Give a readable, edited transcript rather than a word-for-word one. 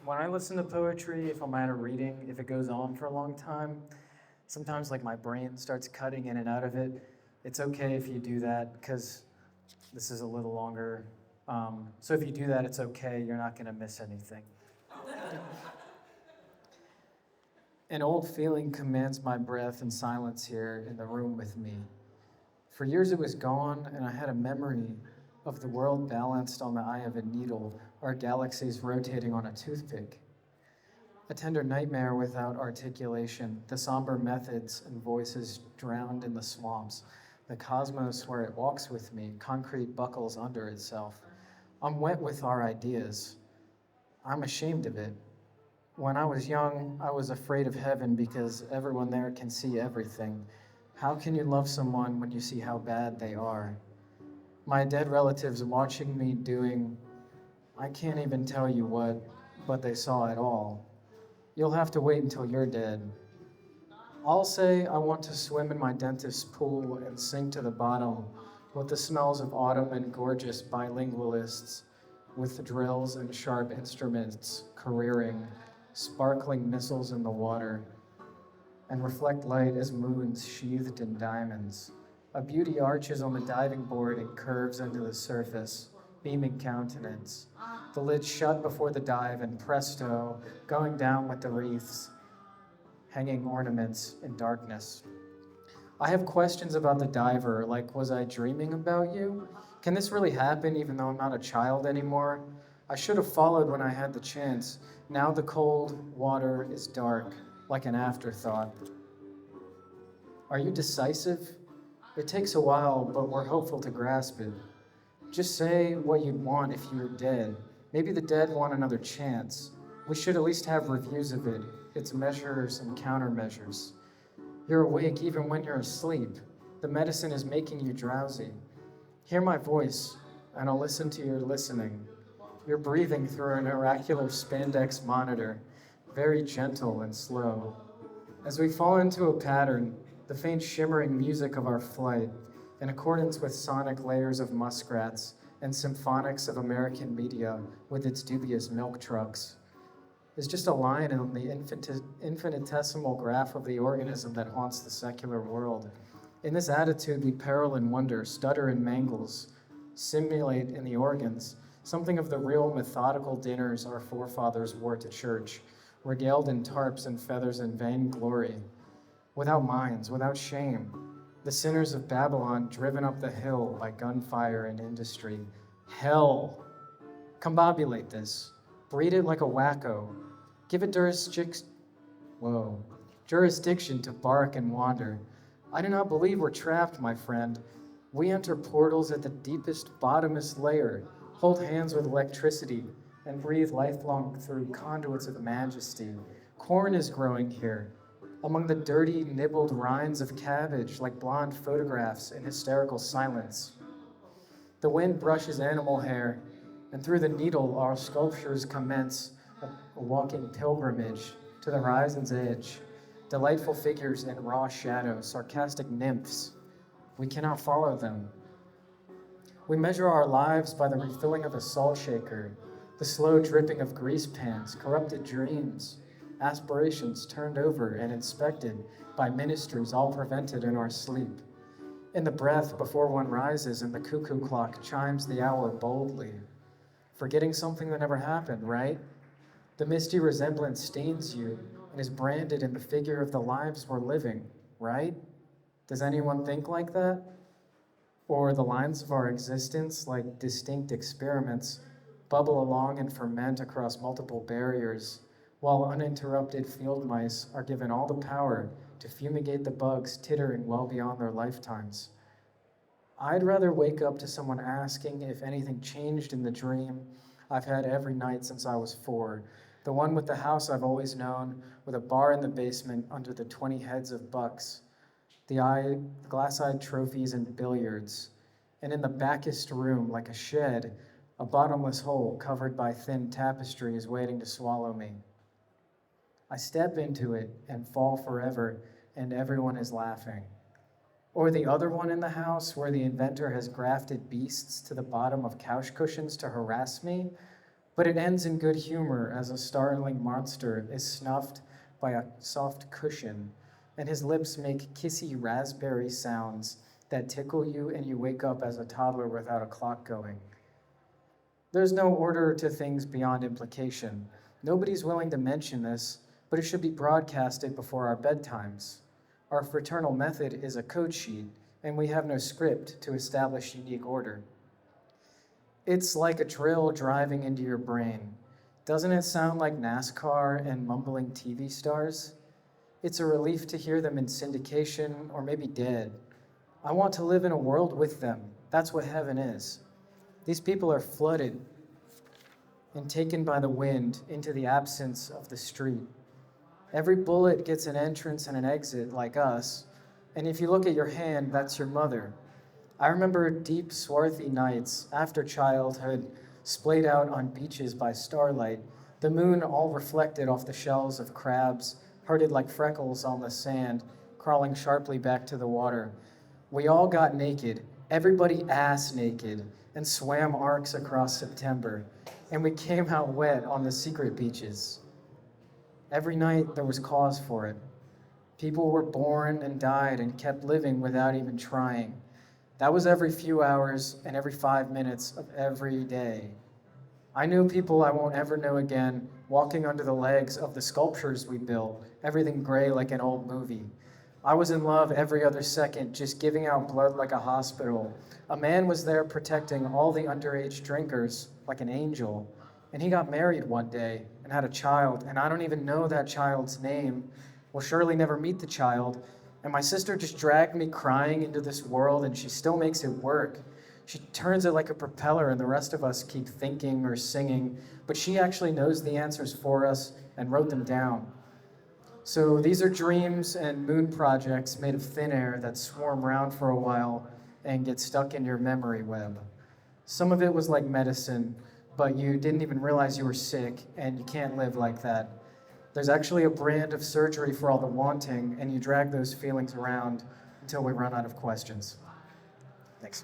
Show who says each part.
Speaker 1: when I listen to poetry, if I'm at a reading, if it goes on for a long time, sometimes like my brain starts cutting in and out of it. It's okay if you do that because this is a little longer. So if you do that, it's okay. You're not going to miss anything. An old feeling commands my breath and silence here in the room with me. For years it was gone, and I had a memory of the world balanced on the eye of a needle, our galaxies rotating on a toothpick. A tender nightmare without articulation, the somber methods and voices drowned in the swamps, the cosmos where it walks with me, concrete buckles under itself. I'm wet with our ideas. I'm ashamed of it. When I was young, I was afraid of heaven because everyone there can see everything. How can you love someone when you see how bad they are? My dead relatives watching me doing, I can't even tell you what, but they saw it all. You'll have to wait until you're dead. I'll say I want to swim in my dentist's pool and sink to the bottom with the smells of autumn and gorgeous bilingualists with drills and sharp instruments careering, sparkling missiles in the water, and reflect light as moons sheathed in diamonds. A beauty arches on the diving board and curves into the surface, beaming countenance. The lid shut before the dive, and presto, going down with the wreaths, hanging ornaments in darkness. I have questions about the diver, like, was I dreaming about you? Can this really happen even though I'm not a child anymore? I should have followed when I had the chance. Now the cold water is dark, like an afterthought. Are you decisive? It takes a while, but we're hopeful to grasp it. Just say what you'd want if you were dead. Maybe the dead want another chance. We should at least have reviews of it, its measures and countermeasures. You're awake even when you're asleep. The medicine is making you drowsy. Hear my voice, and I'll listen to your listening. You're breathing through an oracular spandex monitor, very gentle and slow. As we fall into a pattern, the faint shimmering music of our flight, in accordance with sonic layers of muskrats and symphonics of American media with its dubious milk trucks, is just a line on the infinitesimal graph of the organism that haunts the secular world. In this attitude, we peril and wonder, stutter and mangles, simulate in the organs, something of the real methodical dinners our forefathers wore to church, regaled in tarps and feathers and vainglory, without minds, without shame, the sinners of Babylon driven up the hill by gunfire and industry. Hell! Combobulate this. Breed it like a wacko. Give it jurisdiction to bark and wander. I do not believe we're trapped, my friend. We enter portals at the deepest, bottomest layer, hold hands with electricity, and breathe lifelong through conduits of majesty. Corn is growing here, among the dirty, nibbled rinds of cabbage like blonde photographs in hysterical silence. The wind brushes animal hair, and through the needle our sculptures commence a walking pilgrimage to the horizon's edge. Delightful figures in raw shadow, sarcastic nymphs. We cannot follow them. We measure our lives by the refilling of a salt shaker, the slow dripping of grease pans, corrupted dreams, aspirations turned over and inspected by ministries all prevented in our sleep. In the breath before one rises and the cuckoo clock chimes the hour boldly. Forgetting something that never happened, right? The misty resemblance stains you and is branded in the figure of the lives we're living, right? Does anyone think like that? Or the lines of our existence, like distinct experiments, bubble along and ferment across multiple barriers, while uninterrupted field mice are given all the power to fumigate the bugs tittering well beyond their lifetimes. I'd rather wake up to someone asking if anything changed in the dream I've had every night since I was 4, the one with the house I've always known, with a bar in the basement under the 20 heads of bucks, the glass-eyed trophies and billiards, and in the backest room, like a shed, a bottomless hole covered by thin tapestries waiting to swallow me. I step into it and fall forever, and everyone is laughing. Or the other one in the house where the inventor has grafted beasts to the bottom of couch cushions to harass me, But it ends in good humor as a startling monster is snuffed by a soft cushion, and his lips make kissy raspberry sounds that tickle you and you wake up as a toddler without a clock going. There's no order to things beyond implication. Nobody's willing to mention this, but it should be broadcasted before our bedtimes. Our fraternal method is a code sheet, and we have no script to establish unique order. It's like a drill driving into your brain. Doesn't it sound like NASCAR and mumbling TV stars? It's a relief to hear them in syndication or maybe dead. I want to live in a world with them. That's what heaven is. These people are flooded and taken by the wind into the absence of the street. Every bullet gets an entrance and an exit like us, and if you look at your hand, that's your mother. I remember deep, swarthy nights after childhood, splayed out on beaches by starlight, the moon all reflected off the shells of crabs, herded like freckles on the sand, crawling sharply back to the water. We all got naked, everybody ass naked, and swam arcs across September, and we came out wet on the secret beaches. Every night there was cause for it. People were born and died and kept living without even trying. That was every few hours and every 5 minutes of every day. I knew people I won't ever know again walking under the legs of the sculptures we built, everything gray like an old movie. I was in love every other second, just giving out blood like a hospital. A man was there protecting all the underage drinkers like an angel. And he got married one day and had a child, and I don't even know that child's name. We'll surely never meet the child. And my sister just dragged me crying into this world, and she still makes it work. She turns it like a propeller, and the rest of us keep thinking or singing, but she actually knows the answers for us and wrote them down. So these are dreams and moon projects made of thin air that swarm around for a while and get stuck in your memory web. Some of it was like medicine, but you didn't even realize you were sick, and you can't live like that. There's actually a brand of surgery for all the wanting, and you drag those feelings around until we run out of questions. Thanks.